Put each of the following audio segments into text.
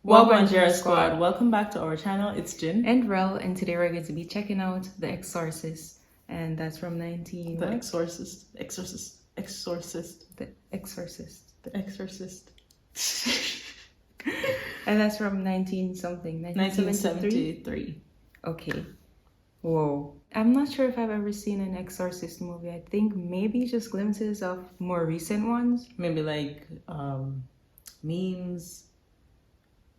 Welcome Jira Squad. Welcome back to our channel. It's Jin and Rel, and today we're going to be checking out The Exorcist, and that's from 19. The Exorcist. The Exorcist. And that's from 1973. Okay. Whoa. I'm not sure if I've ever seen an Exorcist movie. I think maybe just glimpses of more recent ones. Maybe like memes.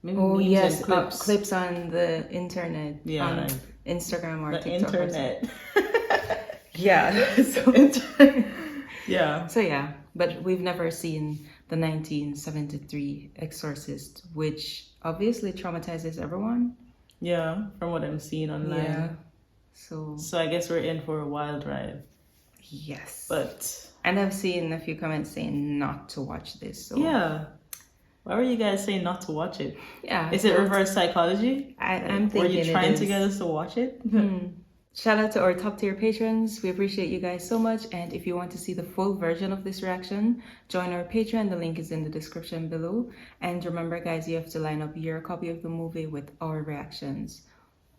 Maybe oh memes yes, and clips on the internet. Yeah, on like Instagram or the TikTok. internet. Yeah. Yeah. So yeah, but we've never seen the 1973 Exorcist, which obviously traumatizes everyone. Yeah, from what I'm seeing online. Yeah. So I guess we're in for a wild ride. Yes. And I've seen a few comments saying not to watch this. So yeah. Why were you guys saying not to watch it? Yeah. Is it reverse psychology? I'm thinking. Were you trying to get us to watch it? Shout out to our top tier patrons. We appreciate you guys so much. And if you want to see the full version of this reaction, join our Patreon. The link is in the description below. And remember, guys, you have to line up your copy of the movie with our reactions.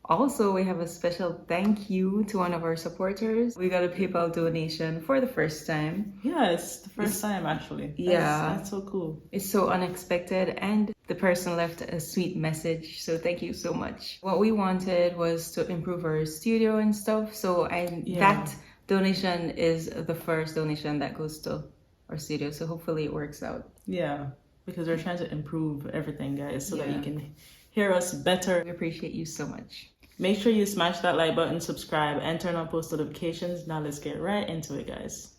Also, we have a special thank you to one of our supporters. We got a PayPal donation for the first time. Yeah, it's the first time actually. That's so cool. It's so unexpected, and the person left a sweet message. So thank you so much. What we wanted was to improve our studio and stuff. So that donation is the first donation that goes to our studio. So hopefully it works out. Yeah, because we're trying to improve everything, guys, so that you can hear us better. We appreciate you so much. Make sure you smash that like button, subscribe, and turn on post notifications. Now let's get right into it, guys.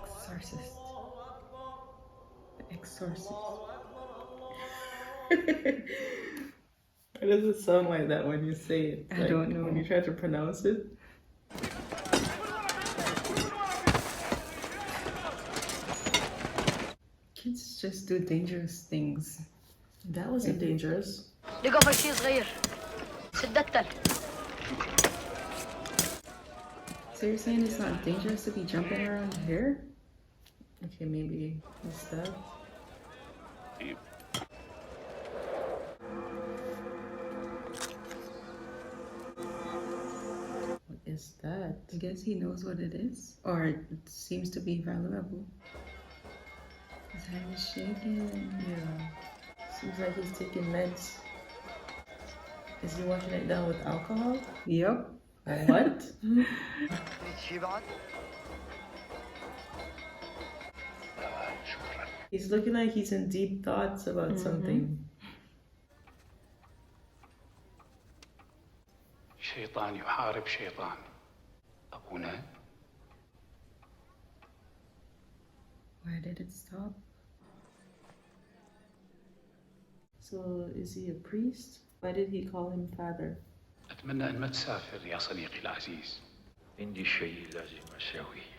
Exorcist. The Exorcist. Why does it sound like that when you say it? I don't know. When you try to pronounce it. Kids just do dangerous things. That wasn't dangerous. So you're saying it's not dangerous to be jumping around here? Okay, maybe it's that. What is that? I guess he knows what it is. Or it seems to be valuable. His hand is shaking. Yeah. Seems like he's taking meds. Is he washing it down with alcohol? Yep. What? He's looking like he's in deep thoughts about something. شيطان يحارب شيطان أبونا. Why did it stop? So is he a priest? Why did he call him father? أتمنى أن ما تسافر يا صديقي العزيز. عندي شيء لازم أسويه.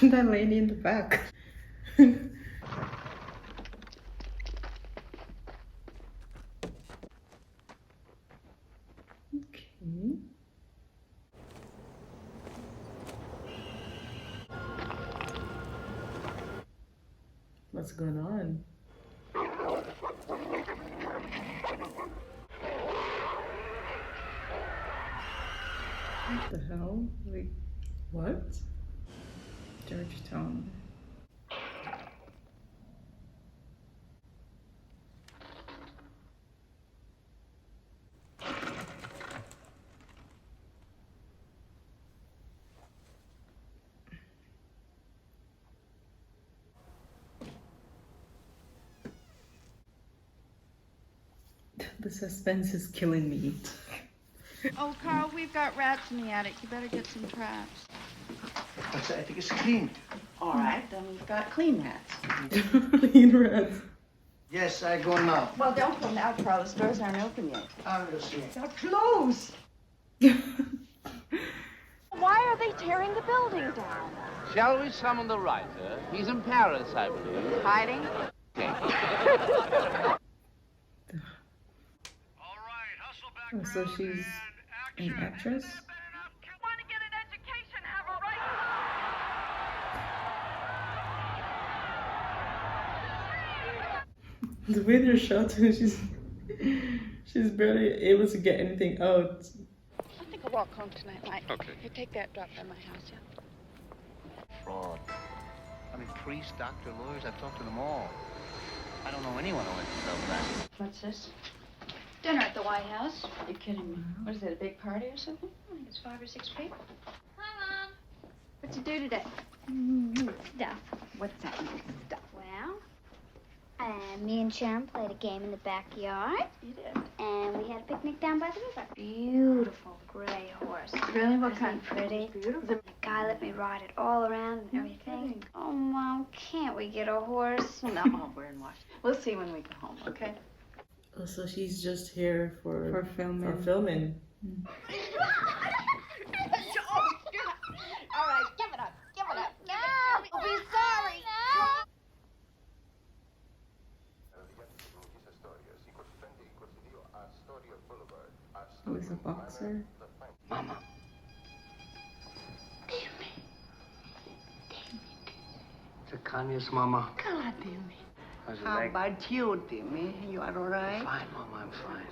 That lady in the back. Okay. What's going on? What the hell? Like, What? Georgetown. The suspense is killing me. Oh, Carl, we've got rats in the attic. You better get some traps. But the attic is clean. All right, then we've got clean rats. Clean rats. Yes, I go now. Well, don't go now, Carl. The stores aren't open yet. I will see. They're closed. Why are they tearing the building down? Shall we summon the writer? He's in Paris, I believe. Hiding? Oh, so she's An actress? Want to get an education, have a right. The way they're shouting, she's barely able to get anything out. I think I'll walk home tonight, Mike. Okay. You take that drop by my house, yeah? Fraud. I mean, priests, doctor, lawyers, I've talked to them all. I don't know anyone who went to that. What's this? Dinner at the White House. You're kidding me. What is it, a big party or something? I think it's 5 or 6 people. Hi, Mom. What'd you do today? Stuff. What's that mean, stuff? Well, me and Sharon played a game in the backyard, You did. and we had a picnic down by the river. Beautiful gray horse. Really? What Isn't kind? it pretty? Beautiful. The guy let me ride it all around and everything. kidding. Oh, Mom, can't we get a horse? No, we're in Washington. We'll see when we get home, okay? Oh, so she's just here For filming. For filming. All right, give it up. Give it up. No, I'll be sorry. Who is a boxer? Mama. Zacanias, Mama. God, Timmy. How's your How leg? about you, Timmy? You are all right? Fine, Mama, I'm fine.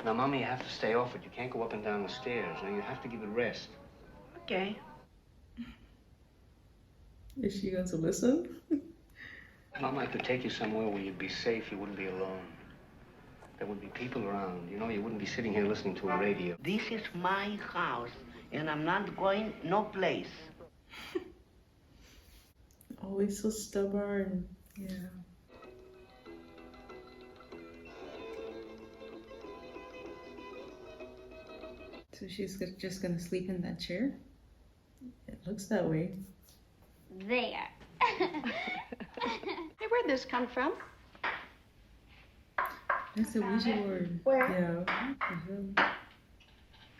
Now, Mama, you have to stay off it. You can't go up and down the stairs. Now, you have to give it rest. Okay. Is she going to listen? Mama, I could take you somewhere where you'd be safe. You wouldn't be alone. There would be people around. You know, you wouldn't be sitting here listening to a radio. This is my house, and I'm not going no place. Always so stubborn. Yeah. So she's just gonna sleep in that chair? It looks that way. There. Hey, where'd this come from? That's a Ouija board. Where? Yeah. Mhm.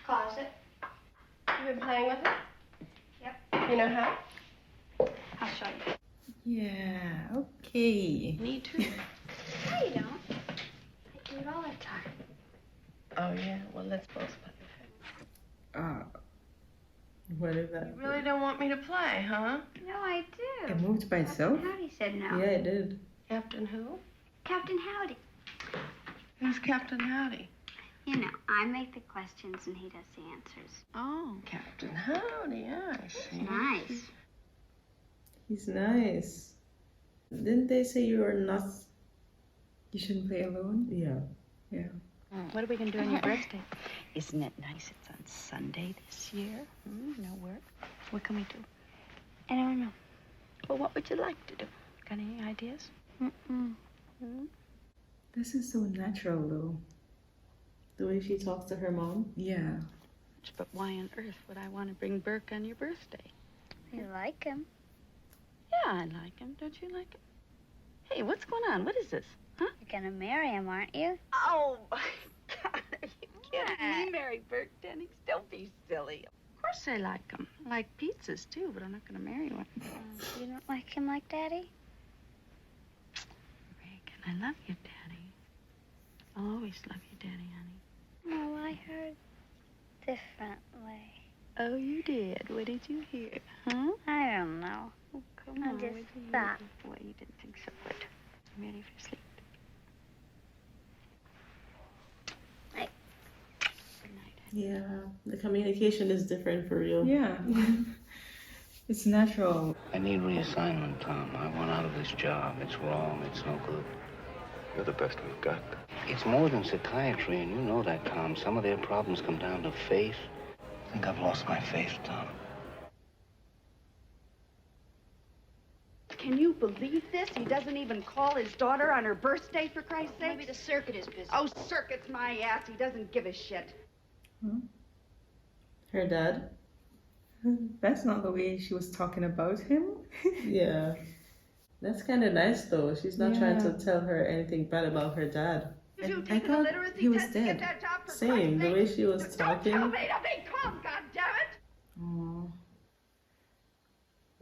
Closet. You been playing with it? Yep. You know how? I'll show you. Yeah, okay. Need to? No, you don't. I do it all the time. Oh, yeah. Well, let's both play with it. What is that? You really don't want me to play, huh? No, I do. It moved by itself? Howdy said no. Yeah, it did. Captain who? Captain Howdy. Who's Captain Howdy? You know, I make the questions and he does the answers. Oh, Captain Howdy. Yeah, I see. Nice. He's nice. Didn't they say you are not? You shouldn't play alone? Yeah. Yeah. What are we going to do on your birthday? Isn't it nice it's on Sunday this year? No work. What can we do? I don't know. Well, what would you like to do? Got any ideas? Mm-mm. This is so natural though. The way she talks to her mom. Yeah. But why on earth would I want to bring Burke on your birthday? You like him. Yeah, I like him. Don't you like him? Hey, what's going on? What is this? Huh? You're gonna marry him, aren't you? Oh, my God. Are you kidding me, Mary Burke Dennings? Don't be silly. Of course I like him. I like pizzas, too, but I'm not going to marry one. You don't like him like Daddy? Reagan, I love you, Daddy. I'll always love you, Daddy, honey. No, I heard differently. Oh, you did? What did you hear? Huh? I don't know. Oh, come I on. just what did you thought. hear? Well, you didn't think so good. You ready for sleep? Night. Good night, honey. Yeah. The communication is different for real. Yeah. It's natural. I need reassignment, Tom. I want out of this job. It's wrong. It's no good. You're the best we've got. It's more than psychiatry, and you know that, Tom. Some of their problems come down to faith. I think I've lost my faith, Tom. Can you believe this? He doesn't even call his daughter on her birthday, for Christ's sake. Maybe the circuit is busy. Oh, circuit's my ass. He doesn't give a shit. Her dad. That's not the way she was talking about him. Yeah. That's kind of nice though. She's not trying to Yeah. tell her anything bad about her dad. Did you I take a thought literacy he was test to get dead. that job, for Same. Christ's The sake? way she was Don't tell talking. me to be calm, goddammit! Oh,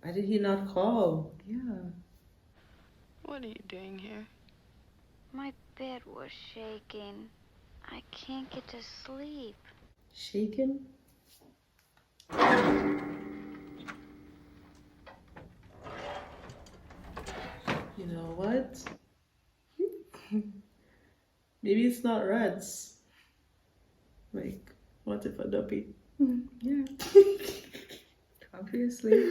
Why did he not call? yeah. What are you doing here? My bed was shaking. I can't get to sleep. Shaken? You know what? Maybe it's not rats. Like, what if a duppy? Yeah. Obviously.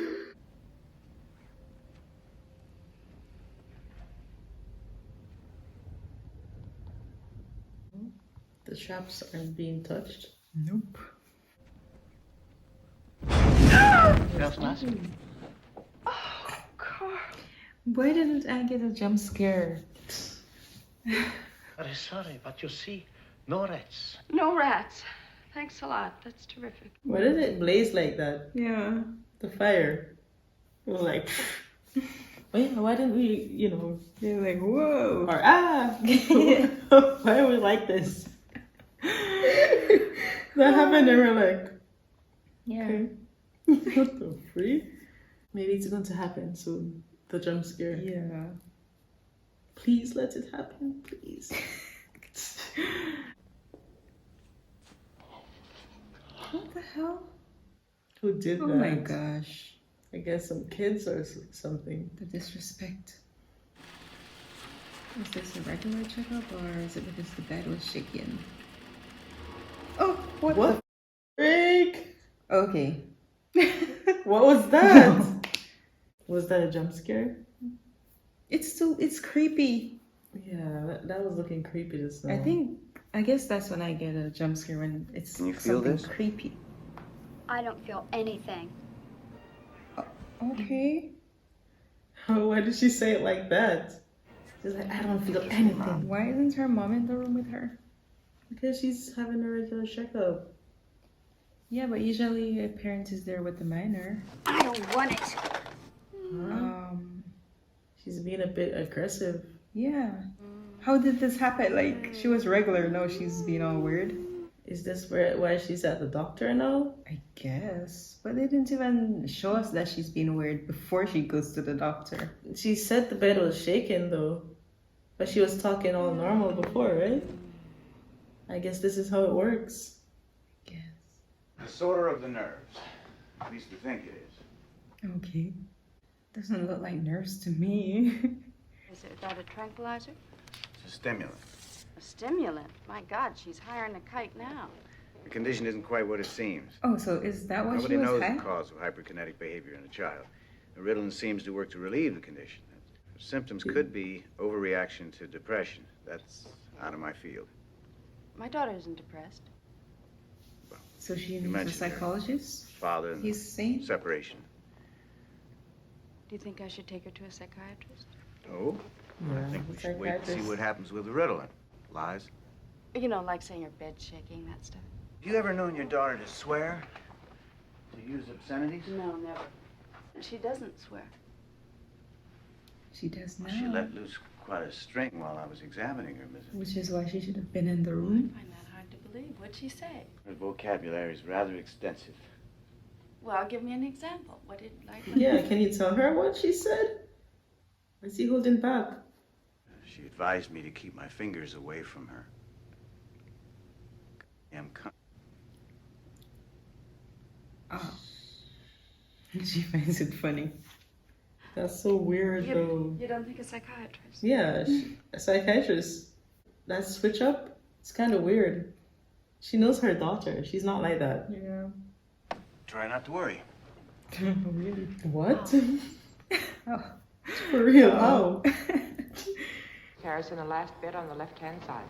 The traps aren't being touched. Nope. Just nice. Oh, Carl. Why didn't I get a jump scare? Very sorry, but you see, no rats. No rats. Thanks a lot. That's terrific. Why did it blaze like that? Yeah. The fire. It was like, why didn't we, you know, They're like, whoa. or why are we like this? That happened and we're like, Yeah. okay. What the freak? Maybe it's going to happen soon. The jump scare. Yeah. Please let it happen, please. What the hell? Who did Oh that? my gosh. I guess some kids or something. The disrespect. Is this a regular checkup or is it because the bed was shaking? Oh, what? What the freak? Okay. What was that? Was that a jump scare? It's creepy. Yeah, that was looking creepy just now. I guess that's when I get a jump scare, when it's Can you feel something this? creepy. I don't feel anything. Okay. Why did she say it like that? She's like, I don't feel anything. Why isn't her mom in the room with her? Because she's having a regular checkup. Yeah, but usually a parent is there with the minor. I don't want it. She's being a bit aggressive. Yeah. How did this happen? Like, she was regular, now she's being all weird. Is this why she's at the doctor now? I guess. But they didn't even show us that she's being weird before she goes to the doctor. She said the bed was shaking though. But she was talking all normal before, right? I guess this is how it works. Disorder of the nerves. At least we think it is. Okay. Doesn't look like nerves to me. Is that a tranquilizer? It's a stimulant. A stimulant? My God, she's higher than a kite now. The condition isn't quite what it seems. Oh, so is that why Nobody she was knows high? the cause of hyperkinetic behavior in a child. The Ritalin seems to work to relieve the condition. Symptoms could be overreaction to depression. That's out of my field. My daughter isn't depressed. So she You needs a mentioned her psychologist? father and He's sane? separation. Do you think I should take her to a psychiatrist? Oh? I think we should wait to see what happens with the Ritalin. Lies? You know, like saying her bed's shaking, that stuff. Have you ever known your daughter to swear? To use obscenities? No, never. She doesn't swear. She does now. She let loose quite a string while I was examining her, Mrs. Which is why she should have been in the I room. find that hard to believe. What'd she say? Her vocabulary is rather extensive. Well, give me an example. What did like? Yeah, can you tell her what she said? Is he holding back? She advised me to keep my fingers away from her. Oh. She finds it funny. That's so weird though. You don't think a psychiatrist? Yeah, a psychiatrist. That switch up, it's kind of weird. She knows her daughter. She's not like that. Yeah. Try not to worry. Really? What? Oh. For real? How? Carries in the last bed on the left-hand side.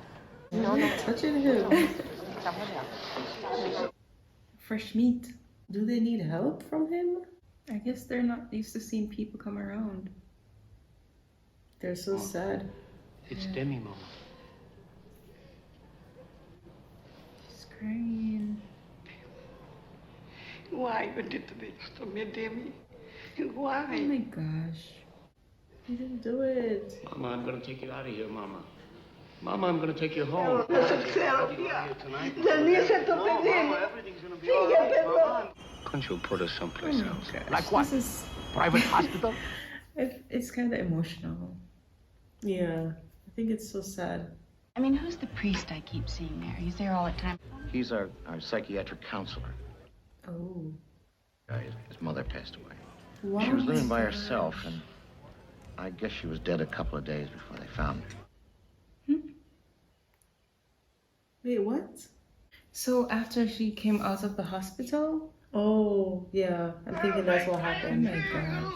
No, not touching him. Someone else. Fresh meat. Do they need help from him? I guess they're not used to seeing people come around. They're so sad. It's Demi, Mama. She's crying. Why you did this to me, Demi? Why? Oh my gosh. He didn't do it. Mama, I'm going to take you out of here, Mama. Mama, I'm going to take you home. Couldn't you put us someplace else? Like what? This is... Private hospital? It's kind of emotional. Yeah, I think it's so sad. I mean, who's the priest I keep seeing there? He's there all the time. He's our psychiatric counselor. Oh. His mother passed away. Wow. She was living by herself, and I guess she was dead a couple of days before they found her. Wait, what? So after she came out of the hospital? Oh, yeah. I'm thinking that's what happened. Oh my gosh.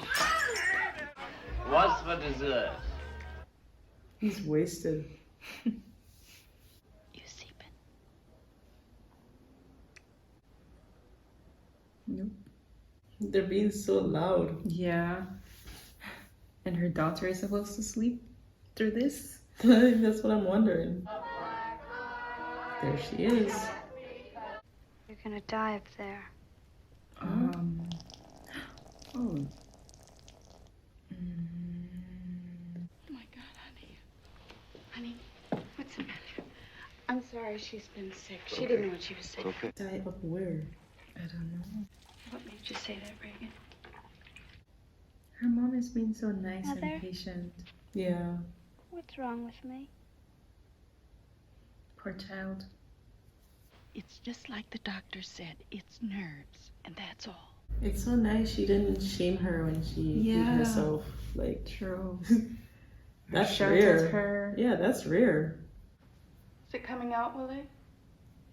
What's for dessert? He's wasted. You sleeping? Nope. They're being so loud. Yeah. And her daughter is supposed to sleep through this? That's what I'm wondering. There she is. You're gonna die up there. Oh. Oh my God, honey. Honey, what's the matter? I'm sorry she's been sick. She didn't know what she was saying. Okay. Die up where? I don't know. What made you say that, Reagan? Her mom is being so nice Mother? and patient. Yeah. What's wrong with me? Poor child. It's just like the doctor said. It's nerves, and that's all. It's so nice she didn't shame her when she beat Yeah. herself. Like, True. that's Shouted rare. her. Yeah, that's rare. Is it coming out, Willie?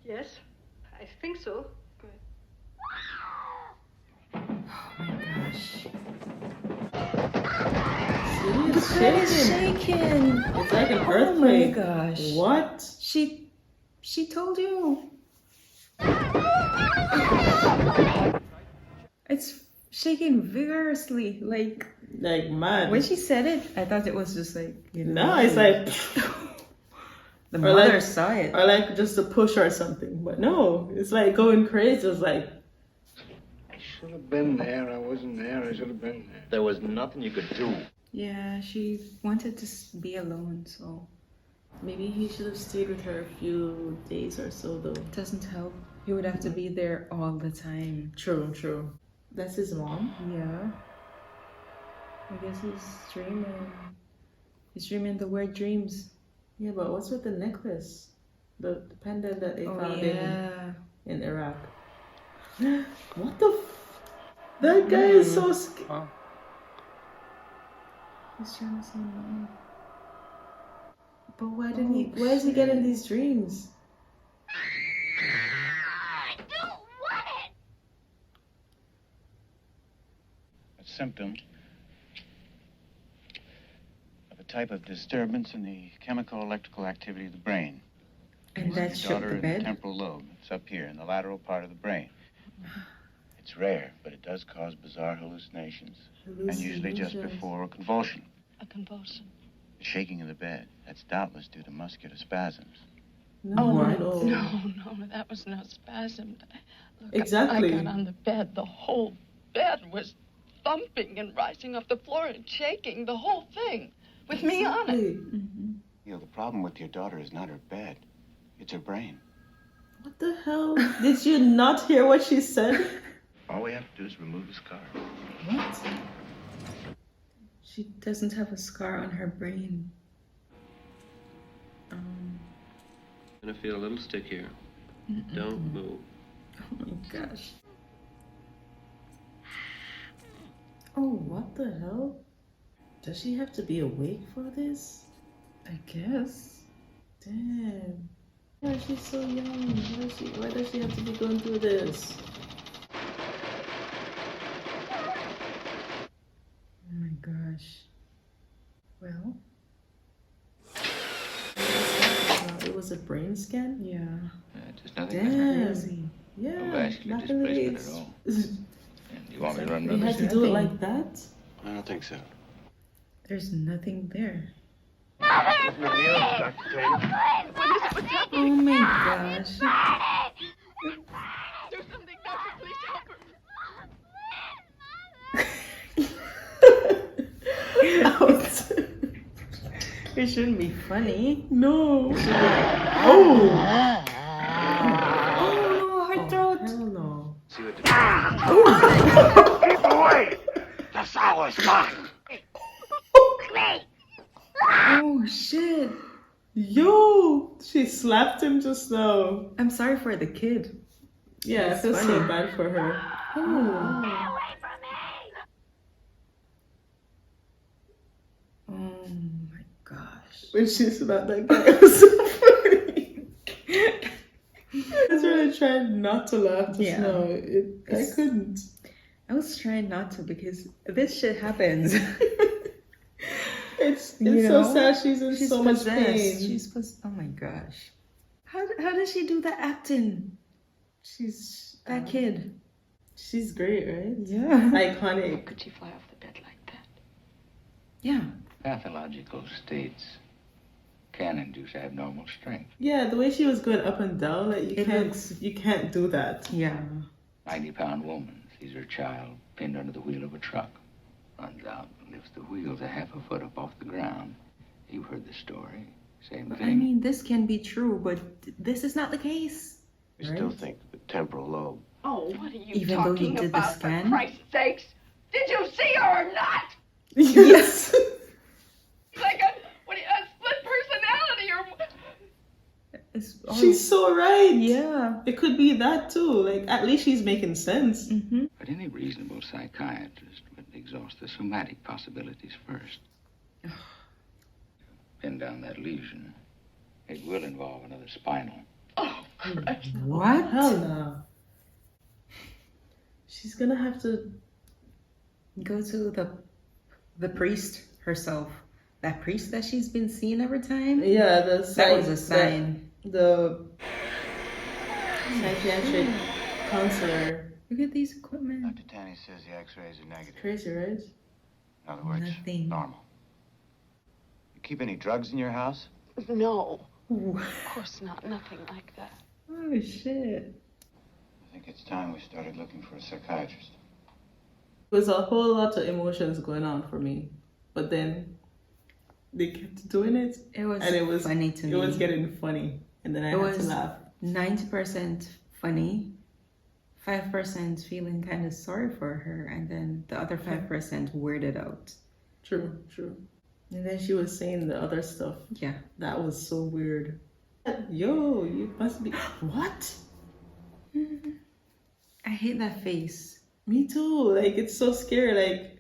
Yes, I think so. Good. Oh my gosh. See, The it's bed is shaking. shaking. It's like an Oh my earthquake. gosh. What? She told you. It's shaking vigorously. Like mad. when she said it, I thought it was just like, you know. No, it's like the or mother like- saw it. or like just a push or something. But no, it's like going crazy. It's like I should have been there. I wasn't there. I should have been there. There was nothing you could do. Yeah, she wanted to be alone, so maybe he should have stayed with her a few days or so though. it doesn't help. He would have to be there all the time. True, true. That's his mom. Yeah. I guess he's dreaming. He's dreaming the weird dreams. Yeah, but what's with the necklace? The pendant that they Oh found yeah. in Iraq. What the that guy is so scared. He's trying to say no. But why is he getting these dreams? I don't want it! A symptom of a type of disturbance in the chemical electrical activity of the brain. And It's that the shook daughter the in bed? temporal lobe. It's up here in the lateral part of the brain. It's rare, but it does cause bizarre hallucinations. And usually just before a convulsion. A convulsion. The shaking of the bed. That's doubtless due to muscular spasms. No, No, that was no spasm. Look, Exactly. I got on the bed. The whole bed was thumping and rising off the floor and shaking. The whole thing. With me on it. You know, the problem with your daughter is not her bed. It's her brain. What the hell? Did you not hear what she said? All we have to do is remove the scar. What? She doesn't have a scar on her brain. Gonna feel a little stick here. Don't move. Oh my gosh. Oh, what the hell? Does she have to be awake for this? I guess. Damn. Yeah, she's so young. Why does she have to be going through this? Oh my gosh. Well, It was a brain scan? yeah. Just nothing. Damn. Crazy. Yeah. No vascular back in the displacement days. at all. And you want me to run They another had to scan? do it like that? I don't think so. There's nothing there. Mother, Oh my gosh. There's something, Doctor. Please help her. It shouldn't be funny. No. Oh no, her throat. Hell no. See what the... Keep away! The sour is mine! Oh shit. Yo, she slapped him just now. I'm sorry for the kid. Yeah, It's I feel so funny. bad for her. Oh. Oh my gosh. When she slapped that guy, it was so funny. I was really trying not to laugh just now. I couldn't. I was trying not to because this shit happens. It's You so know? sad. She's in so much pain. Oh my gosh. How does she do that acting? She's That kid. She's great, right? Yeah. Iconic. How could she fly off the bed like that? Yeah. Pathological states can induce abnormal strength. Yeah, the way she was going up and down, like It looks- you can't do that. Yeah. 90-pound woman sees her child pinned under the wheel of a truck. Runs out and lifts the wheels a half a foot up off the ground. You've heard the story. Same But thing. I mean, this can be true, but this is not the case. We still think the temporal lobe. Oh, what are you Even though talking he did the about, scan? for Christ's sakes? Did you see her or not? Yes. Like a split personality or... She's so right. Yeah. It could be that too. Like, at least she's making sense. Mm-hmm. But any reasonable psychiatrist would exhaust the somatic possibilities first. Pin down that lesion. It will involve another spinal. Oh, Christ. What? Hell no. She's gonna have to Go to the priest herself. That priest that she's been seeing every time? Yeah, That was a sign. The psychiatric counselor. Look at these equipment. Dr. Tanny says the x-rays are negative. Crazy, right? In other words, Nothing. normal. You keep any drugs in your house? No. Ooh. Of course not. Nothing like that. Oh, shit. I think it's time we started looking for a psychiatrist. There was a whole lot of emotions going on for me. But then they kept doing it. It was and it was funny to me. It was getting funny. And then I had to laugh. 90% funny, 5% feeling kind of sorry for her, and then the other 5% weirded out. True. And then she was saying the other stuff. Yeah. That was so weird. Yo, you must be... What? I hate that face. Me too. Like, it's so scary. Like,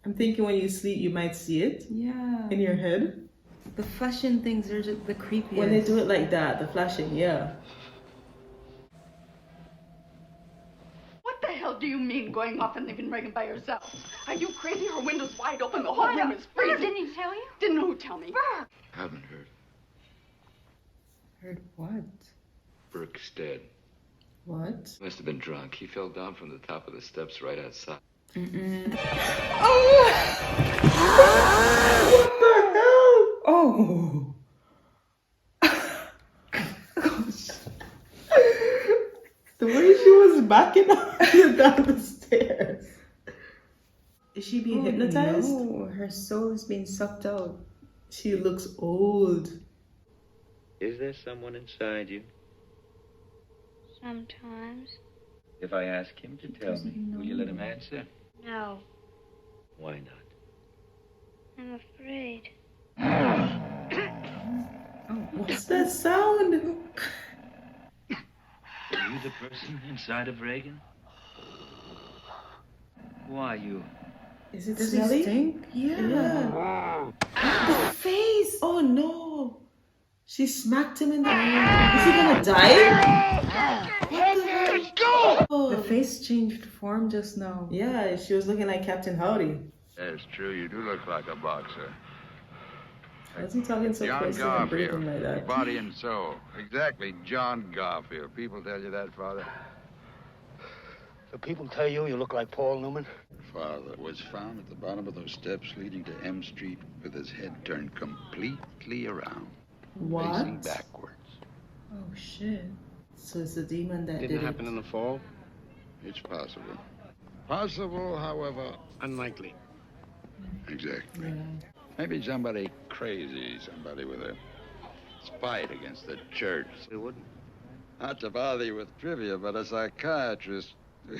I'm thinking when you sleep, you might see it. Yeah. In your head. The flashing things are just the creepiest. When they do it like that, the flashing, yeah. What the hell do you mean going off and leaving Reagan by herself? Are you crazy? Her window's wide open. The whole room is freezing. Didn't he tell you? Didn't who tell me? Burke! Haven't heard. Heard what? Burke's dead. What? Must have been drunk. He fell down from the top of the steps right outside. Mm-mm. Oh! What the hell? Oh! The way she was backing up down the stairs. Is she being hypnotized? No, her soul is being sucked out. She looks old. Is there someone inside you? Sometimes. If I ask him to tell me, will you let him answer? No, Why not? I'm afraid. What's that sound? Are you the person inside of Reagan? Who are you? Is it Does he smelly? stink? Yeah. The face! Oh no! She smacked him in the eye. Is he gonna die? What the hell? Oh. The face changed form just now. Yeah, she was looking like Captain Howdy. That's true. You do look like a boxer. Why is he talking so John close and Garfield, breathing like that? body and soul. Exactly, John Garfield. People tell you that, Father? Do people tell you you look like Paul Newman? Father was found at the bottom of those steps leading to M Street with his head turned completely around. What? Facing backwards. Oh shit. So it's the demon that Didn't did happen in the fall? It's possible. Possible, however, Unlikely. exactly. Yeah. Maybe somebody crazy, somebody with a spite against the church. It wouldn't. Not to bother you with trivia, but a psychiatrist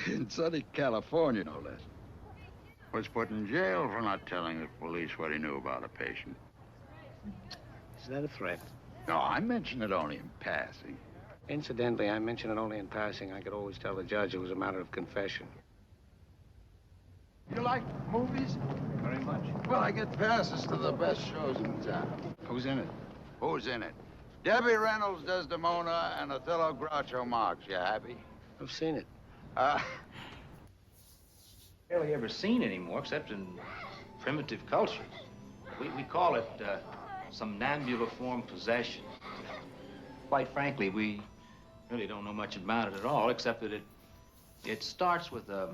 in sunny California, no less, was put in jail for not telling the police what he knew about a patient. Is that a threat? No, I mention it only in passing. Incidentally, I mention it only in passing. I could always tell the judge it was a matter of confession. You like movies? Very much. Well, I get passes to the best shows in town. Who's in it? Who's in it? Debbie Reynolds, Desdemona, and Othello Groucho Marx. You happy? I've seen it. Barely ever seen anymore, except in primitive cultures. We call it somnambuliform possession. Quite frankly, we really don't know much about it at all, except that it starts with a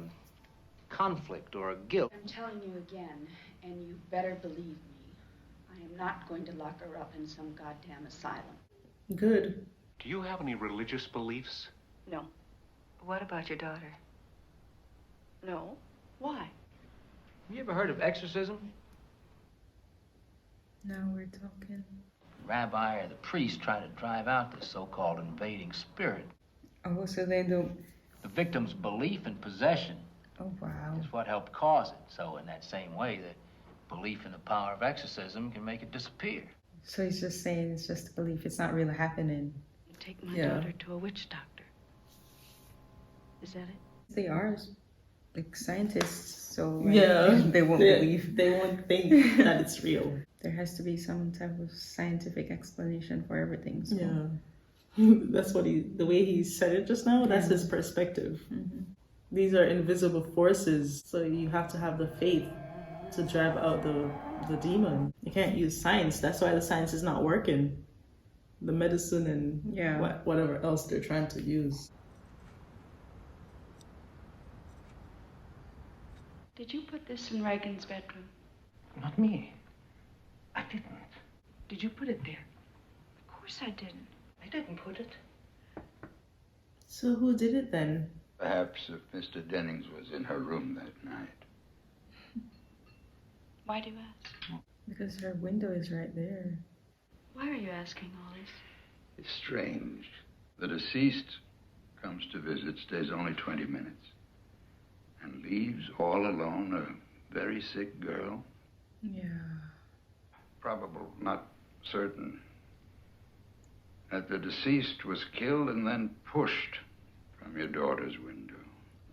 conflict or a guilt. I'm telling you again, and you better believe me, I am not going to lock her up in some goddamn asylum. Good. Do you have any religious beliefs? No. What about your daughter? No. Why? You ever heard of exorcism? Now we're talking. The rabbi or the priest try to drive out this so-called invading spirit. Oh, so they do. The victim's belief in possession Oh, wow. is what helped cause it. So in that same way, the belief in the power of exorcism can make it disappear. So he's just saying it's just a belief. It's not really happening. You take my daughter to a witch doctor. Is that it? They are like scientists, so Yeah. they won't believe. They won't think that it's real. There has to be some type of scientific explanation for everything. So. Yeah. That's what the way he said it just now, that's his perspective. Mm-hmm. These are invisible forces, so you have to have the faith to drive out the demon. You can't use science. That's why the science is not working. The medicine and whatever else they're trying to use. Did you put this in Reagan's bedroom? Not me. I didn't. Did you put it there? Of course I didn't. I didn't put it. So who did it then? Perhaps if Mr. Dennings was in her room that night. Why do you ask? Because her window is right there. Why are you asking all this? It's strange. The deceased comes to visit, stays only 20 minutes, and leaves all alone a very sick girl. Yeah. Probable, not certain, that the deceased was killed and then pushed from your daughter's window.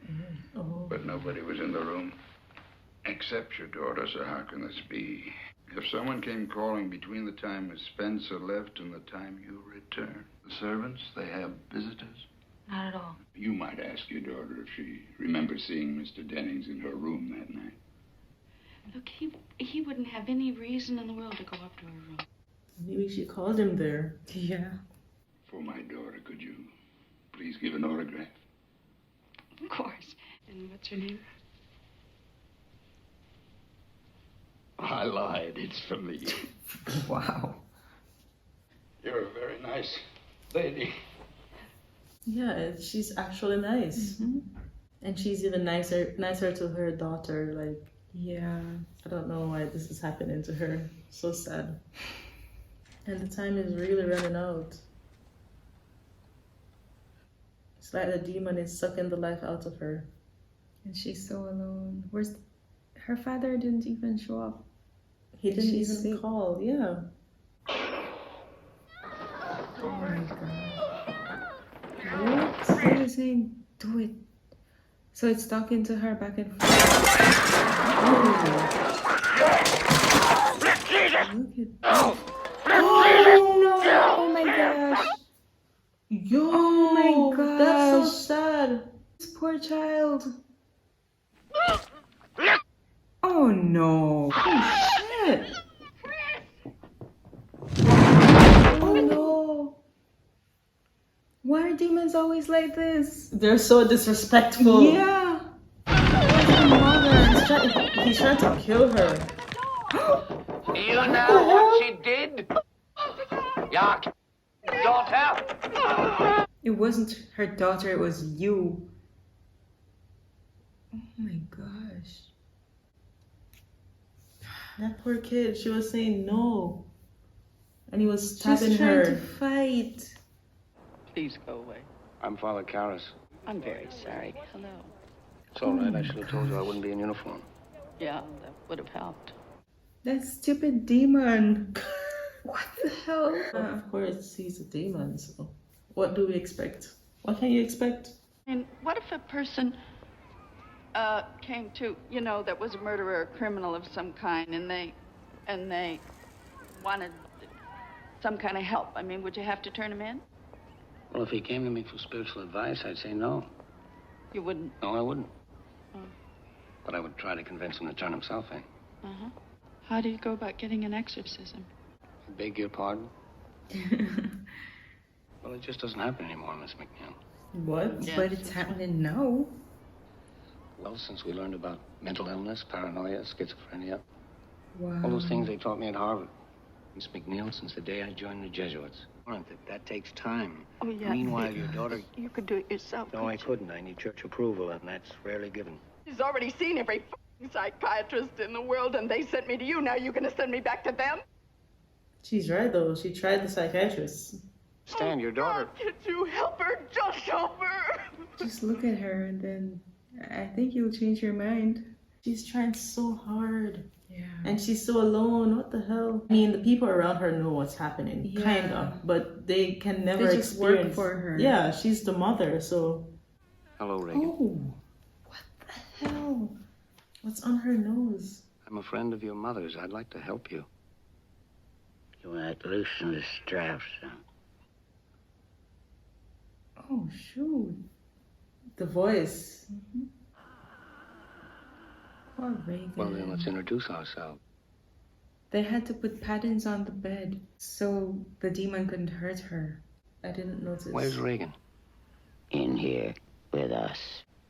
Mm-hmm. Oh. But nobody was in the room except your daughter, so how can this be? If someone came calling between the time Miss Spencer left and the time you returned, the servants, they have visitors? Not at all. You might ask your daughter if she remembers seeing Mr. Dennings in her room that night. Look, he wouldn't have any reason in the world to go up to her room. Maybe she called him there. Yeah. For my daughter, could you please give an autograph? Of course. And what's your name? I lied. It's for me. Wow. You're a very nice lady. Yeah, she's actually nice. Mm-hmm. And she's even nicer to her daughter. Like, yeah. I don't know why this is happening to her. So sad. And the time is really running out. It's like the demon is sucking the life out of her. And she's so alone. Her father didn't even show up. He didn't even sick. call, yeah. Oh my god. What? They were saying, do it. So it's talking to her back and forth. Oh, no. Oh my gosh. Yo, oh my gosh. That's so sad. This poor child. Oh no. Oh shit. Oh no. Why are demons always like this? They're so disrespectful. Yeah. He's trying to kill her. You know what she did? Your daughter? It wasn't her daughter, it was you. Oh my gosh. That poor kid, she was saying no. And he was stabbing She's trying her. to fight. Please go away. I'm Father Karras. I'm very sorry. Hello. It's all right. I should have told you I wouldn't be in uniform. Yeah, that would have helped. That stupid demon. What the hell? Of course, he's a demon, so what do we expect? What can you expect? And what if a person came to, that was a murderer or criminal of some kind, and they wanted some kind of help? I mean, would you have to turn him in? Well, if he came to me for spiritual advice, I'd say no. You wouldn't? No, I wouldn't. Oh. But I would try to convince him to turn himself in. Uh-huh. How do you go about getting an exorcism? I beg your pardon? Well, it just doesn't happen anymore, Miss McNeil. What? Yeah, but it's happening now. Well, since we learned about mental illness, paranoia, schizophrenia, Wow. all those things they taught me at Harvard. Miss McNeil, since the day I joined the Jesuits. That takes time. Oh, yeah. Meanwhile, your daughter... You could do it yourself. No, I couldn't. I need church approval, and that's rarely given. She's already seen every psychiatrist in the world, and they sent me to you. Now you're going to send me back to them? She's right, though. She tried the psychiatrist. Stan, your daughter... God, could you help her? Just help her! Just look at her, and then I think you'll change your mind. She's trying so hard. Yeah. And she's so alone. What the hell? I mean, the people around her know what's happening, kind of, but they can never They just experience. work for her. Yeah, she's the mother, so. Hello, Reagan. Oh, what the hell? What's on her nose? I'm a friend of your mother's. I'd like to help you. You want to loosen the straps, huh? Oh, shoot. The voice. Mm-hmm. Poor Reagan. Well, then let's introduce ourselves. They had to put patterns on the bed so the demon couldn't hurt her. I didn't notice. Where's Reagan? In here with us.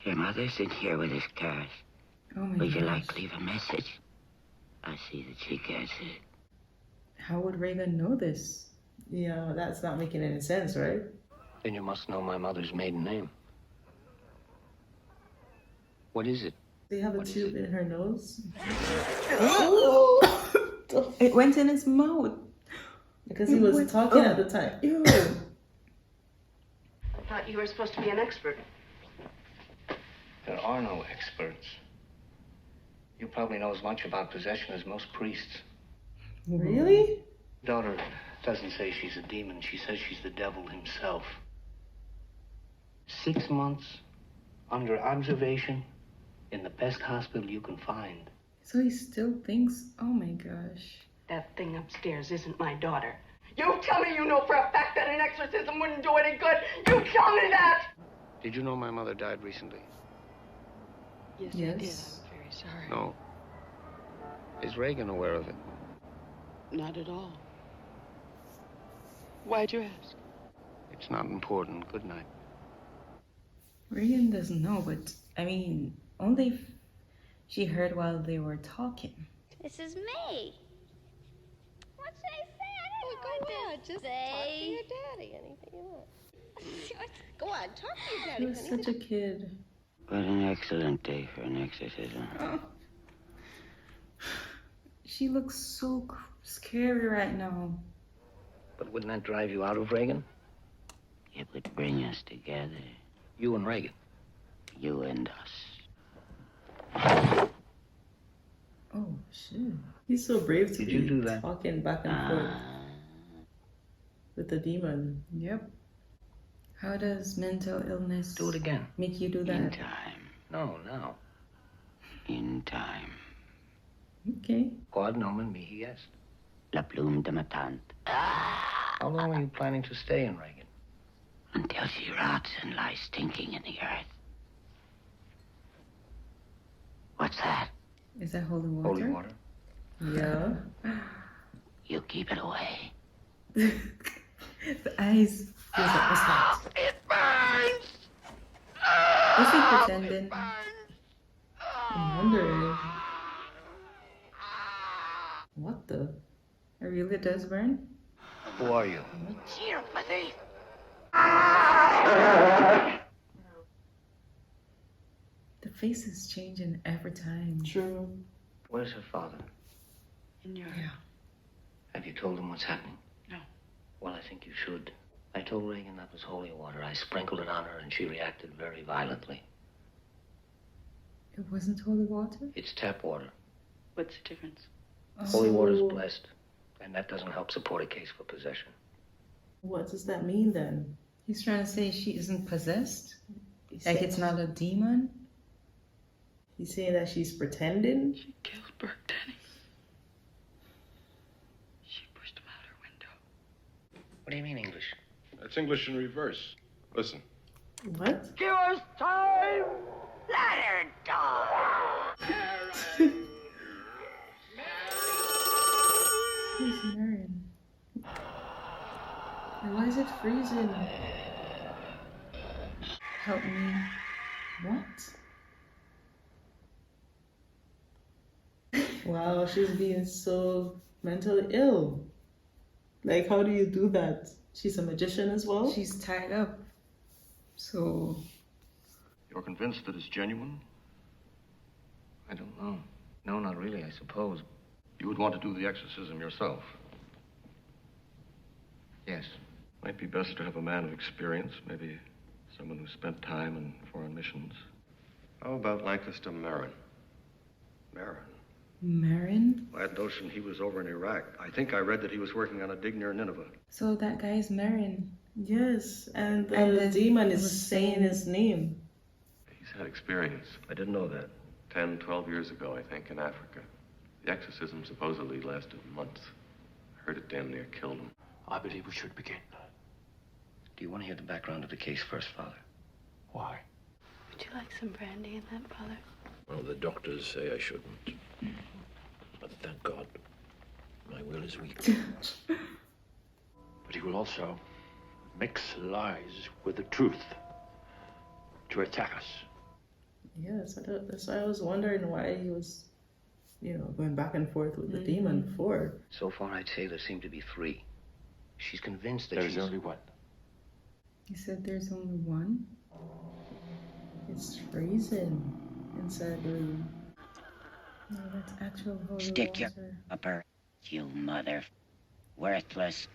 Your mother's in here with his cars. Oh my Would you gosh. like to leave a message? I see that she gets it. How would Reagan know this? Yeah, that's not making any sense, right? Then you must know my mother's maiden name. What is it? They have a tube in her nose. It went in his mouth. Because he was talking at the time. Ew. I thought you were supposed to be an expert. There are no experts. You probably know as much about possession as most priests. Really? Daughter doesn't say she's a demon. She says she's the devil himself. 6 months under observation in the best hospital you can find. So he still thinks, oh my gosh. That thing upstairs isn't my daughter. You tell me you know for a fact that an exorcism wouldn't do any good. You tell me that! Did you know my mother died recently? Yes, I did. I'm very sorry. No. Is Reagan aware of it? Not at all. Why'd you ask? It's not important. Good night. Reagan doesn't know, but I mean, only if she heard while they were talking. This is me. What should I say? I don't know Go what on, to just say. talk to your daddy. Anything you want. Go on, talk to your He daddy, was honey. such a kid. What an excellent day for an exorcism. Oh. She looks so scary right now. But wouldn't that drive you out of Reagan? It would bring us together. You and Reagan. You and us. Oh, shit. He's so brave to Did be you do that? talking back and forth with the demon. Yep. How does mental illness Do it again. make you do In that? time. No, now. In time. Okay. Quod nomen mihi est. La plume de ma tante. How long are you planning to stay in Reagan? Until she rots and lies stinking in the earth. What's that? Is that holy water? Holy water? Yeah. You keep it away. The eyes. What's that? It burns! Is he pretending? I'm wondering. What the? It really does burn? Who are you? Sympathy. The face is changing every time. True. Where's her father? In Europe. Yeah. Have you told him what's happening? No. Well, I think you should. I told Reagan that was holy water. I sprinkled it on her, and she reacted very violently. It wasn't holy water? It's tap water. What's the difference? Holy water is blessed. And that doesn't help support a case for possession. What does that mean then? He's trying to say she isn't possessed? Like it's not a demon? He's saying that she's pretending? She killed Burke Denny. She pushed him out her window. What do you mean, English? That's English in reverse. Listen. What? Give us time! Let her die! Who's Marin? And why is it freezing? Help me. What? Wow, she's being so mentally ill. Like, how do you do that? She's a magician as well? She's tied up. So... You're convinced that it's genuine? I don't know. No, not really, I suppose. You would want to do the exorcism yourself. Yes. Might be best to have a man of experience, maybe someone who spent time in foreign missions. How about Lancaster Marin? Marin? I had notion he was over in Iraq. I think I read that he was working on a dig near Nineveh. So that guy is Marin. Yes, and the demon is saying his name. He's had experience. I didn't know that. 10, 12 years ago, I think, in Africa. The exorcism supposedly lasted months. I heard it damn near killed him. I believe we should begin. Do you want to hear the background of the case first, Father? Why? Would you like some brandy in that, Father? Well, the doctors say I shouldn't. But thank God, my will is weak. But he will also mix lies with the truth to attack us. Yes, that's why I was wondering why he was, going back and forth with the demon for. So far, I'd say there seem to be three. She's convinced that There's only one. You said there's only one? It's freezing inside the room. No, that's actual holy Stick your water. upper, you mother. Worthless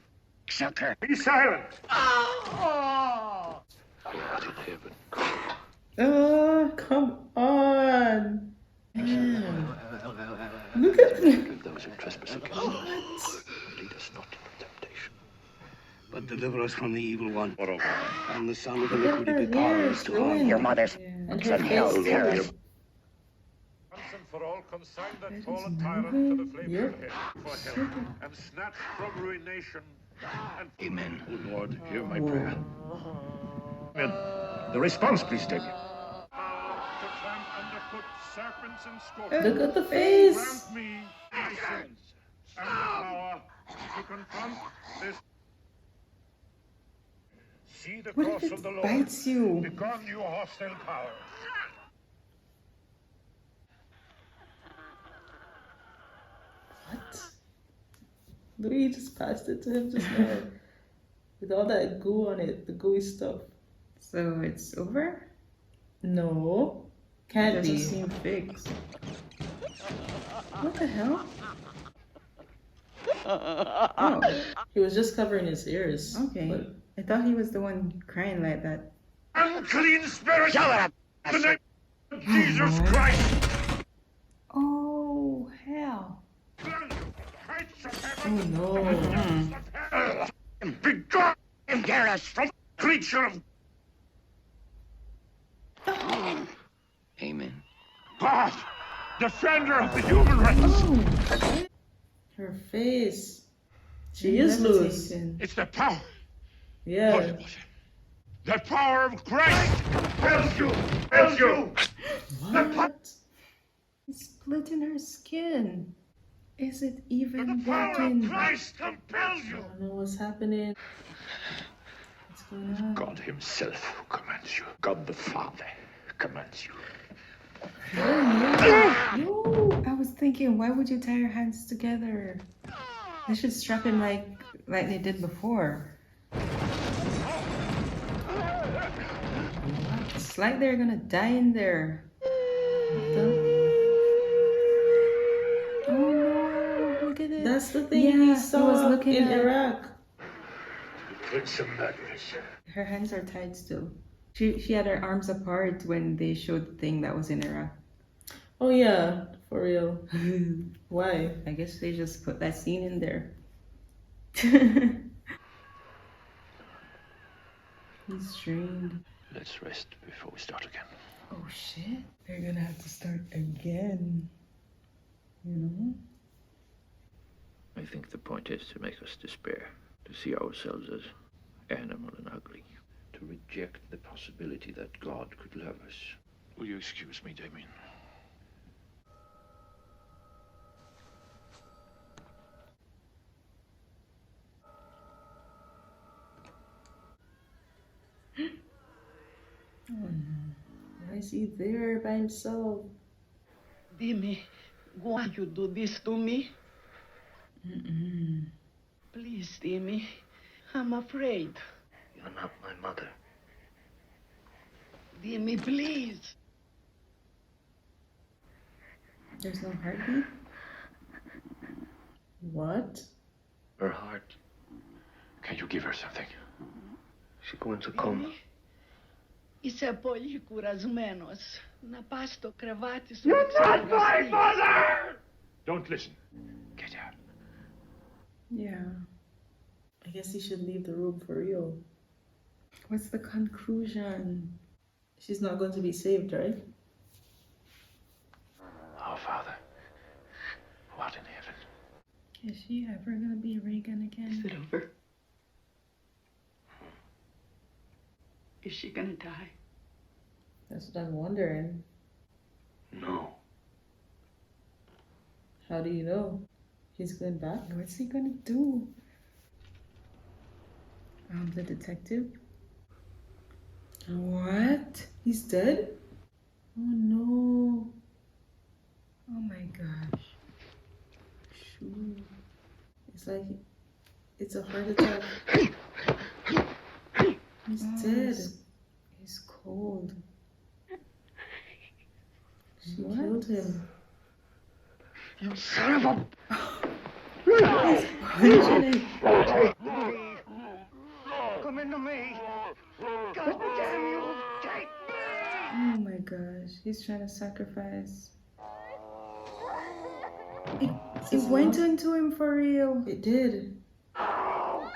sucker. Be silent! God in heaven. Oh, come on. Man. Look at Forgive those who trespass against us. Lead us not into temptation. But deliver us from the evil one. What over? And the son of the Look at liquid her hair, powers it's to harm. ruined. Your mother's And some her hell, face Paris. is- Once and for all, consign that That fallen is tyrant to moving. the flaming Yep. pit for help and snatch from ruination and Amen. Oh, Lord, hear my prayer. The response, please, David. to tramp underfoot serpents and scorpions. Look at the face. Grant me license and the power to confront this. See the What cross if of it the Lord. bites you? Begone, you hostile power. What? Louis just passed it to him just now. With all that goo on it, the gooey stuff. So it's over? No. Can't Doesn't be. seem fixed. What the hell? Oh, He was just covering his ears. okay. But I thought he was the one crying like that. Unclean spirit! Shut In the name of Jesus Christ! Oh, hell. oh no. Begone, Hear us from creature of Amen. God! Defender of the human race! Her face. She is loose. Levitating. It's the power. Yeah. The power of Christ compels you! Compels you! What? He's splitting her skin. Is it The even power working? of Christ compels I you! don't know what's happening. What's going on? God himself who commands you. God the Father commands you. No, I was thinking, why would you tie your hands together? They should strap him like they did before. It's like they're gonna die in there. Oh no, look at it. That's the thing Yeah, he he saw was looking in at- Iraq. Prince of murderers. Her hands are tied still. She had her arms apart when they showed the thing that was in Iraq. Oh yeah, for real. Why? I guess they just put that scene in there. He's drained. Let's rest before we start again. Oh shit. They're gonna have to start again. You know? I think the point is to make us despair, to see ourselves as animal and ugly, to reject the possibility that God could love us. Will you excuse me, Damien? Oh no. Why is he there by himself? Dime, why you do this to me? Mm-mm. Please, Dime. I'm afraid. You're not my mother. Dime, please. There's no heartbeat? What? Her heart. Can you give her something? She go into coma. Isso é polícuras menos. Na pasto crevatis. You're not my mother! Don't listen. Get out. Yeah. I guess he should leave the room for real. What's the conclusion? She's not going to be saved, right? Our Father, who art in heaven. Is she ever gonna be Reagan again? Is it over? Is she gonna die? That's what I'm wondering. No. How do you know? He's going back? What's he gonna do? The detective? What? He's dead? Oh no. Oh my gosh. Shoot. It's like, it's a heart attack. He's dead. He's cold. She killed him. You son of a... He's punching him. Come into me. God damn you. Take me. Oh my gosh. He's trying to sacrifice. It went into him for real. It did. Oh.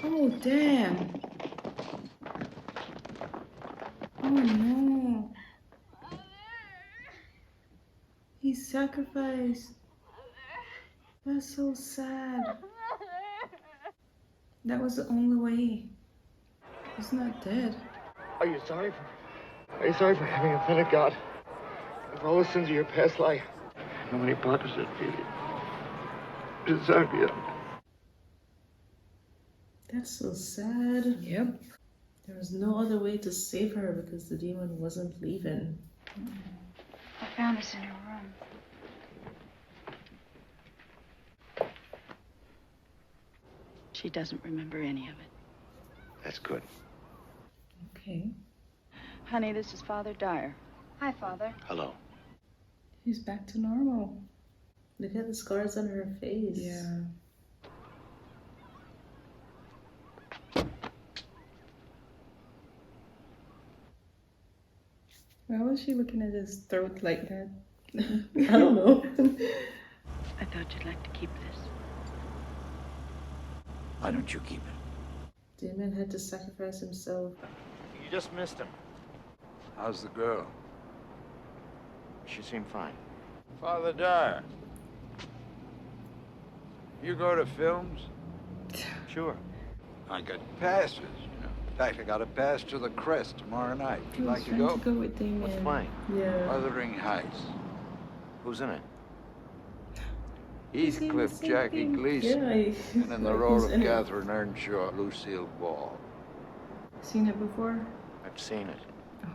Oh, damn. Oh no. He sacrificed. That's so sad. That was the only way. He's not dead. Are you sorry for having offended God? For all the sins of your past life? No many partners that feel it. Deserve you. That's so sad. Yep. There was no other way to save her because the demon wasn't leaving. I found this in her room. She doesn't remember any of it. That's good. Okay. Honey, this is Father Dyer. Hi, Father. Hello. She's back to normal. Look at the scars on her face. Yeah. Why was she looking at his throat like that? I don't know. I thought you'd like to keep this. Why don't you keep it? Damon had to sacrifice himself. You just missed him. How's the girl? She seemed fine. Father Dyer. You go to films? Sure. I got passes, you know. In fact, I got a pass to the Crest tomorrow night. Would you I was like to trying go? to go with Damon. What's playing? Yeah. Wuthering Heights. Who's in it? Heathcliff, Jackie Gleason. Yeah, And in the role of Catherine Earnshaw, Lucille Ball. Seen it before? I've seen it.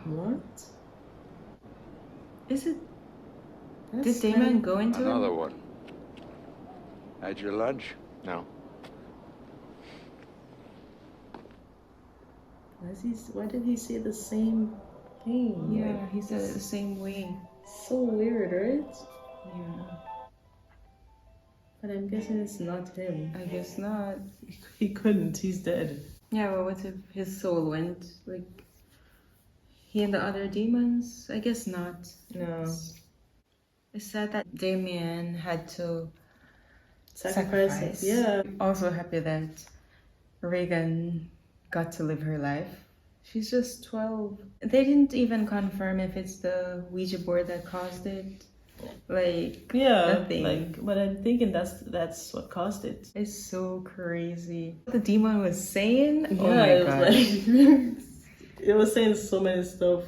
What? Is it? Did Damon go into Another it? one. Had your lunch? No. Why did he say the same thing? Yeah, Like, he said it the same way. So weird, right? Yeah. But I'm guessing it's not him. I guess not. He couldn't. He's dead. Yeah, well, what if his soul went? Like, he and the other demons? I guess not. No. It's sad that Damien had to Sacrifice. Yeah. Also happy that Reagan got to live her life. She's just 12. They didn't even confirm if it's the Ouija board that caused it. Like, yeah, nothing. Like, but I'm thinking that's what caused it. It's so crazy. What the demon was saying? Yeah, oh my it was gosh. like, it was saying so many stuff.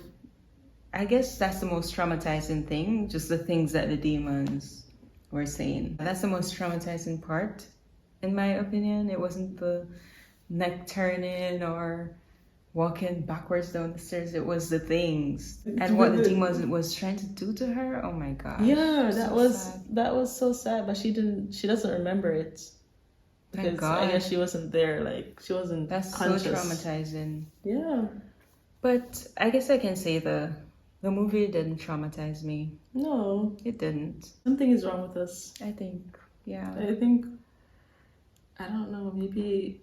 I guess that's the most traumatizing thing, just the things that the demons were saying. That's the most traumatizing part, in my opinion. It wasn't the neck turning or walking backwards down the stairs. It was the things and what the demon was trying to do to her. Oh my gosh. Yeah, sad. that was so sad. But she doesn't remember it. Thank God. I guess she wasn't there. Like she wasn't. That's conscious. so traumatizing. Yeah. But I guess I can say the movie didn't traumatize me. No, it didn't. Something is wrong with us. I think. Yeah. I think. I don't know. Maybe.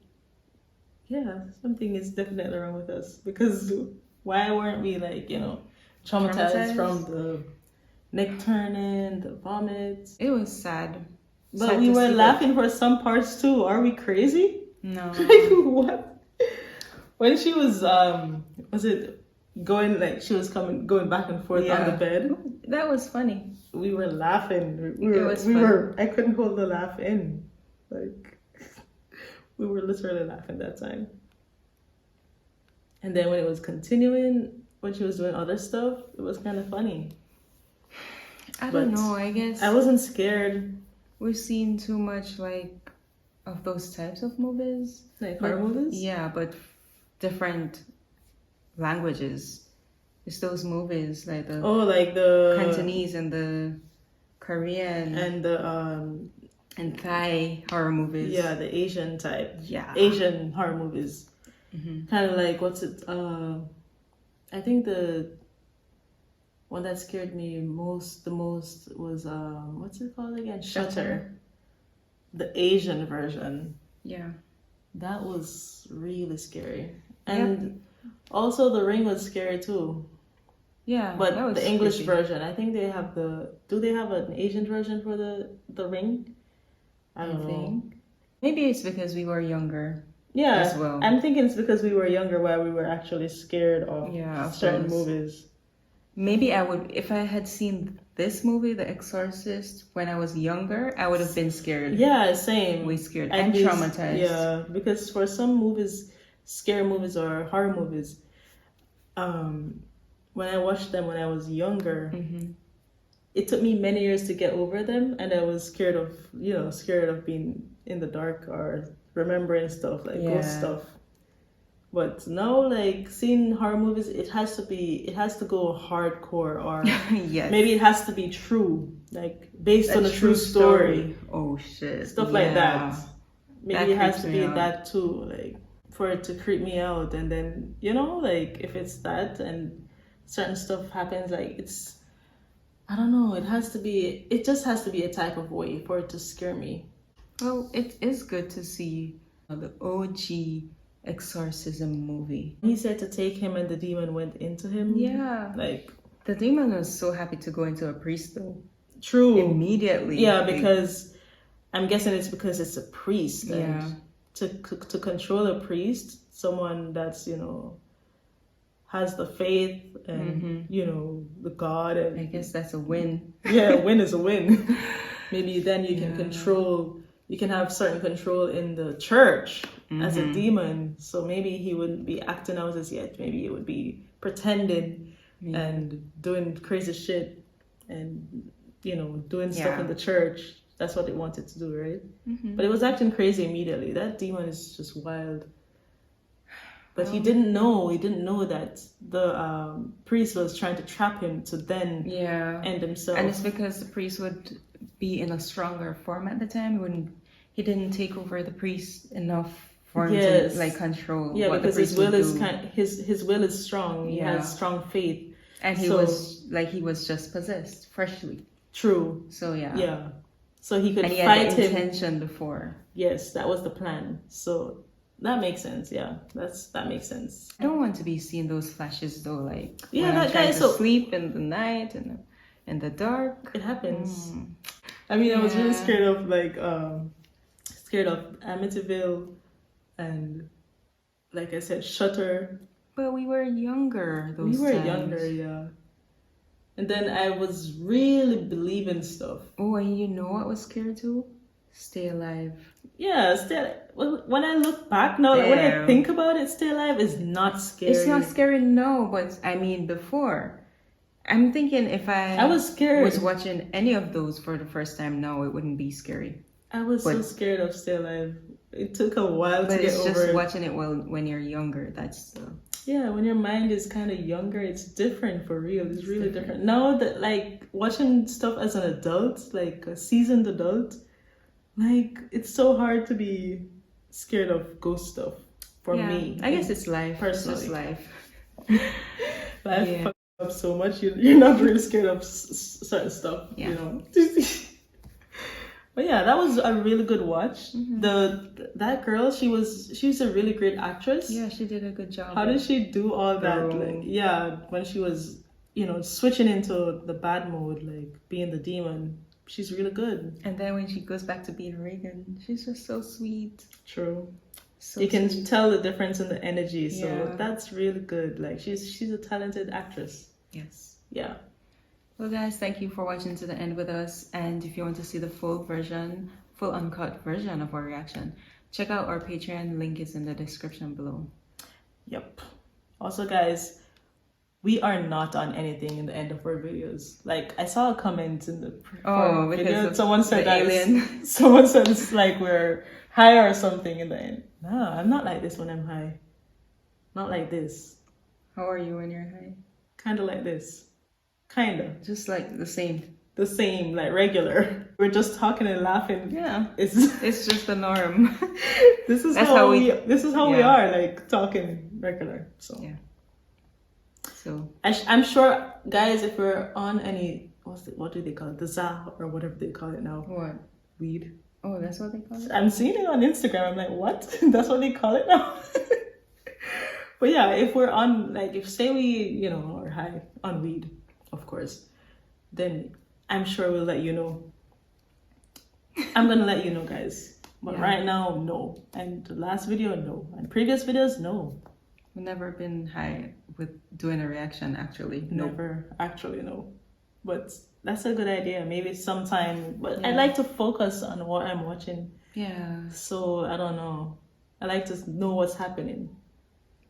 Yeah, something is definitely wrong with us, because why weren't we like, traumatized from the neck turning, the vomit? It was sad. But sad we were laughing for some parts too. Are we crazy? No. Like what? When she was it going, like she was going back and forth on the bed? That was funny. We were laughing. I couldn't hold the laugh in. Like we were literally laughing that time. And then when it was continuing, when she was doing other stuff, it was kind of funny. I don't know, I guess. I wasn't scared. We've seen too much, like, of those types of movies. Like horror movies? Yeah, but different languages. It's those movies, like the... Oh, like the... Cantonese and the Korean. And the... And Thai horror movies. Yeah, the Asian type. Yeah. Asian horror movies. Mm-hmm. Kind of like, what's it? I think the one that scared me the most was, what's it called again? Shutter. The Asian version. Yeah. That was really scary. And also The Ring was scary too. Yeah. But the English creepy. version, I think they have do they have an Asian version for the Ring? I don't know. Maybe it's because we were younger. Yeah, as well. I'm thinking it's because we were younger, why we were actually scared of certain those. movies. Maybe I would, if I had seen this movie, The Exorcist, when I was younger, I would have been scared. Yeah, same. Way scared and traumatized. Yeah, because for some movies, scary movies or horror movies, when I watched them when I was younger, it took me many years to get over them, and I was scared of being in the dark or remembering stuff, like ghost stuff. But now, like, seeing horror movies, it has to go hardcore, or maybe it has to be true, like based on a true story. Oh shit. Stuff like that. Maybe it has to be that too, like for it to creep me out. And then, like if it's that and certain stuff happens, like I don't know, it just has to be a type of way for it to scare me. Well, it is good to see the OG exorcism movie. He said to take him and the demon went into him. Yeah. Like the demon was so happy to go into a priest though. True. Immediately. Yeah, because I'm guessing it's because it's a priest. Yeah. And to control a priest, someone that's, has the faith and, the God. And I guess that's a win. Yeah, a win is a win. Maybe then you can control, you can have certain control in the church as a demon. So maybe he wouldn't be acting out as yet. Maybe he would be pretending and doing crazy shit and, doing stuff in the church. That's what they wanted to do, right? But it was acting crazy immediately. That demon is just wild. But he didn't know that the priest was trying to trap him to then end himself. And it's because the priest would be in a stronger form at the time. He didn't take over the priest enough for him to control. Yeah, what because the his will is his will is strong. He has strong faith. And he was just possessed freshly. True. So yeah. So he could and he fight had the him. intention before. Yes, that was the plan. So that makes sense. Yeah, that makes sense. I don't want to be seeing those flashes though. Like when I'm that trying guy to sleep in the night and in the dark. It happens. I mean, I was really scared of Amityville and, like I said, Shutter. But we were younger those We were times. younger, yeah. And then I was really believing stuff. Oh, and you know what was scary too? Stay Alive. Yeah, when I look back now, like, when I think about it, Stay Alive is not scary. It's not scary, no, but I mean, before. I'm thinking if I was scared. Was watching any of those for the first time now, it wouldn't be scary. I was so scared of Stay Alive. It took a while to get over it. But it's just watching it when you're younger. That's yeah, when your mind is kind of younger, it's different for real. It's really different. Now that, like, watching stuff as an adult, like a seasoned adult, like, it's so hard to be scared of ghost stuff for me. I guess it's life. Personally. It's just life. Life fucks up so much, you're not really scared of certain stuff, you know. But yeah, that was a really good watch. That girl, she's a really great actress. Yeah, she did a good job. How did she do all that? Like, yeah, when she was, you know, switching into the bad mode, like being the demon, she's really good. And then when she goes back to being Reagan, she's just so sweet. True. So you can sweet. tell the difference in the energy, so Yeah. that's really good. Like, she's a talented actress. Yes. Yeah. Well, guys, thank you for watching to the end with us. And if you want to see the full uncut version of our reaction, check out our Patreon. Link is in the description below. Yep. Also, guys, we are not on anything in the end of our videos. Like, I saw a comment in the video. Someone said that alien. Someone said it's like we're high or something in the end. No, I'm not like this when I'm high. Not like this. How are you when you're high? Kind of like this. Kind of. Just like the same. The same, like regular. We're just talking and laughing. Yeah. It's just the norm. This is how we are, like, talking regular. So yeah. So I'm sure, guys, if we're on any, what do they call it? The ZA or whatever they call it now. What? Weed. Oh, that's what they call it? I'm seeing it on Instagram. I'm like, what? That's what they call it now? But yeah, if we're on, like, if say we, you know, are high on weed, of course, then I'm sure we'll let you know. I'm gonna let you know, guys. But right now, no. And the last video, no. And previous videos, no. We've never been high with doing a reaction, actually. Never, actually, no. But that's a good idea. Maybe sometime. But I like to focus on what I'm watching. Yeah. So, I don't know. I like to know what's happening.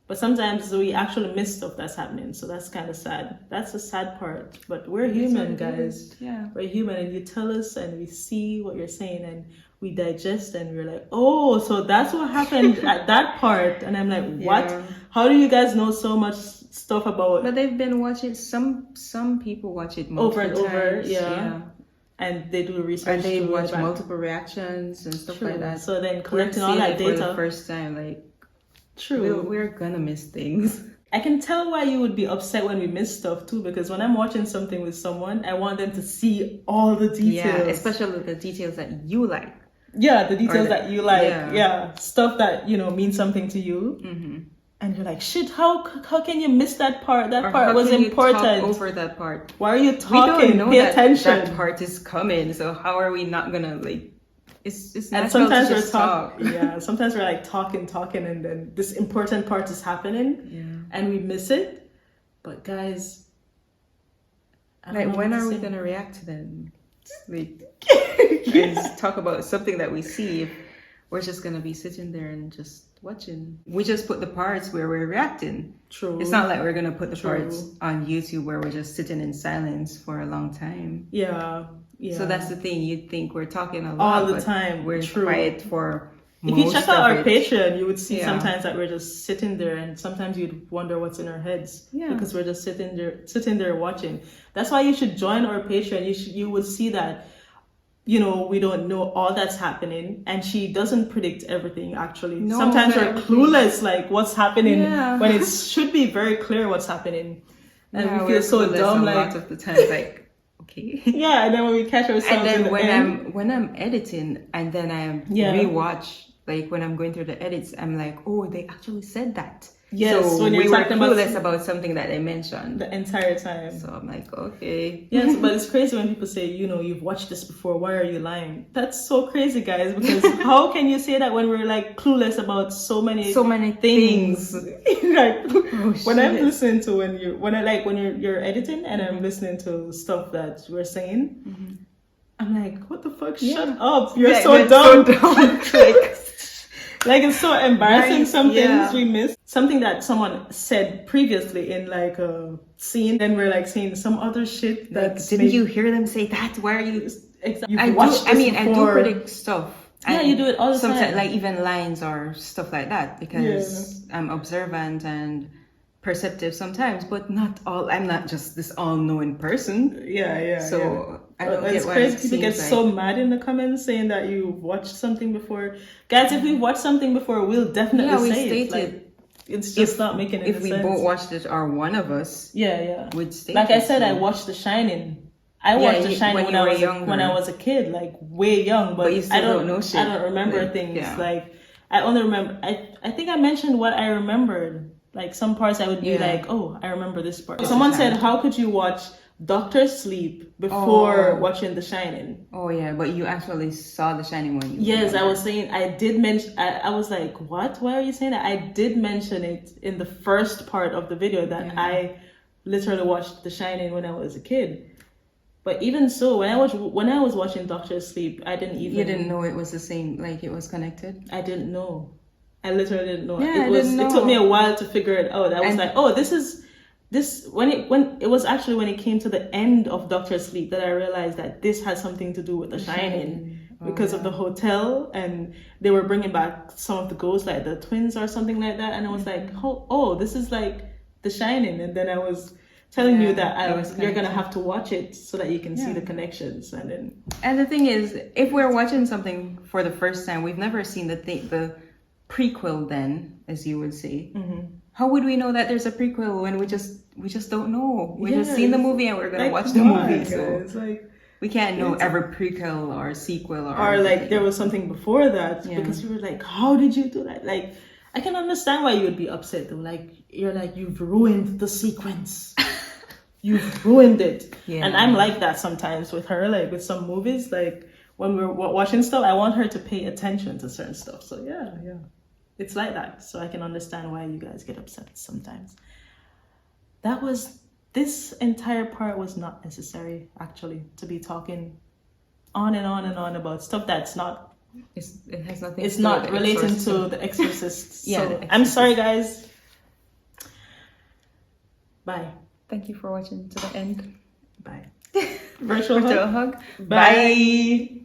But sometimes we actually miss stuff that's happening. So that's kind of sad. That's the sad part. But we're human, guys. Yeah. We're human. And you tell us and we see what you're saying and we digest and we're like, oh, so that's what happened at that part. And I'm like, what? Yeah. How do you guys know so much stuff about? But they've been watching, some people watch it over and multiple over. times. Yeah. And they do research. And they watch multiple reactions and stuff like that. So then collecting all that data for the first time, like, true. We're gonna miss things. I can tell why you would be upset when we miss stuff too, because when I'm watching something with someone, I want them to see all the details. Yeah, especially the details that you like. Yeah, the details that you like. Yeah. Stuff that, you know, means something to you. Mm-hmm. And you're like, shit, how can you miss that part? That or part was important. Talk over that part. Why are you talking? We don't know Pay attention. That part is coming, so how are we not gonna, like, it's and sometimes we're talking. Yeah, sometimes we're like talking, and then this important part is happening, and we miss it. But guys, like, when are we gonna react to them? Like, and talk about something that we see. If we're just gonna be sitting there and just watching, we just put the parts where we're reacting. True. It's not like we're gonna put the parts on YouTube where we're just sitting in silence for a long time. Yeah. So that's the thing. You'd think we're talking a lot all the time. We're quiet for. If you check out our Patreon, you would see sometimes that we're just sitting there, and sometimes you'd wonder what's in our heads because we're just sitting there watching. That's why you should join our Patreon. You would see that, you know, we don't know all that's happening, and she doesn't predict everything. Actually, sometimes we're clueless, like what's happening when it should be very clear what's happening, and we feel so dumb. Like, a lot of the time, like. Okay. Yeah, and then when we catch ourselves, and then when I'm editing, and then I rewatch, like when I'm going through the edits, I'm like, oh, they actually said that. Yes, so when you're we were talking clueless about something that they mentioned the entire time. So I'm like, okay. Yes, but it's crazy when people say, you know, you've watched this before. Why are you lying? That's so crazy, guys. Because how can you say that when we're like clueless about so many things? Like when I'm listening to when you're editing and I'm listening to stuff that we're saying, I'm like, what the fuck? Shut up! You're so dumb. Like it's so embarrassing. Some things we missed. Something that someone said previously in like a scene, then we're like saying some other shit. Didn't you hear them say that? Why are you? Exactly. I do predict stuff. Yeah, you do it all the time. Like even lines or stuff like that because I'm observant and perceptive sometimes, but not all. I'm not just this all-knowing person. So I don't get why crazy. People get so mad in the comments saying that you've watched something before. Guys, if we've watched something before, we'll definitely say it. Like, it's just not making any sense. If we both watched it, or one of us, would state like I said, I watched The Shining. I watched The Shining when I was a kid, like way young, but you still don't know shit. I don't remember things. Like I only remember. I think I mentioned what I remembered. Like some parts I would be like, oh, I remember this part. Someone said, how could you watch Doctor Sleep before watching The Shining? Oh yeah, but you actually saw The Shining when you Yes, I was saying, I did mention, I was like, what? Why are you saying that? I did mention it in the first part of the video that I literally watched The Shining when I was a kid. But even so, when I was watching Doctor Sleep, I didn't even... You didn't know it was the same, like it was connected? I didn't know. I literally didn't know. Yeah, It took me a while to figure it out. I was like, oh, when it came to the end of Doctor Sleep that I realized that this has something to do with The Shining because of the hotel, and they were bringing back some of the ghosts, like the twins or something like that, and I was like, oh, this is like The Shining, and then I was telling you that you're gonna have to watch it so that you can see the connections, and the thing is, if we're watching something for the first time, we've never seen the prequel then, as you would say. How would we know that there's a prequel when we just don't know? We just seen the movie and we're gonna watch the movie. So we can't know every prequel or sequel or like there was something before that because you were like, how did you do that? Like I can understand why you would be upset though. Like you're like, you've ruined the sequence. You've ruined it. And I'm like that sometimes with her, like with some movies, like when we're watching stuff, I want her to pay attention to certain stuff. So yeah. It's like that. So I can understand why you guys get upset sometimes. This entire part was not necessary, actually, to be talking on and on and on about stuff that's not... It has nothing it's to do not with relating to The Exorcist. The So Exorcist. I'm sorry, guys. Bye. Thank you for watching to the end. Bye. Virtual hug. Bye.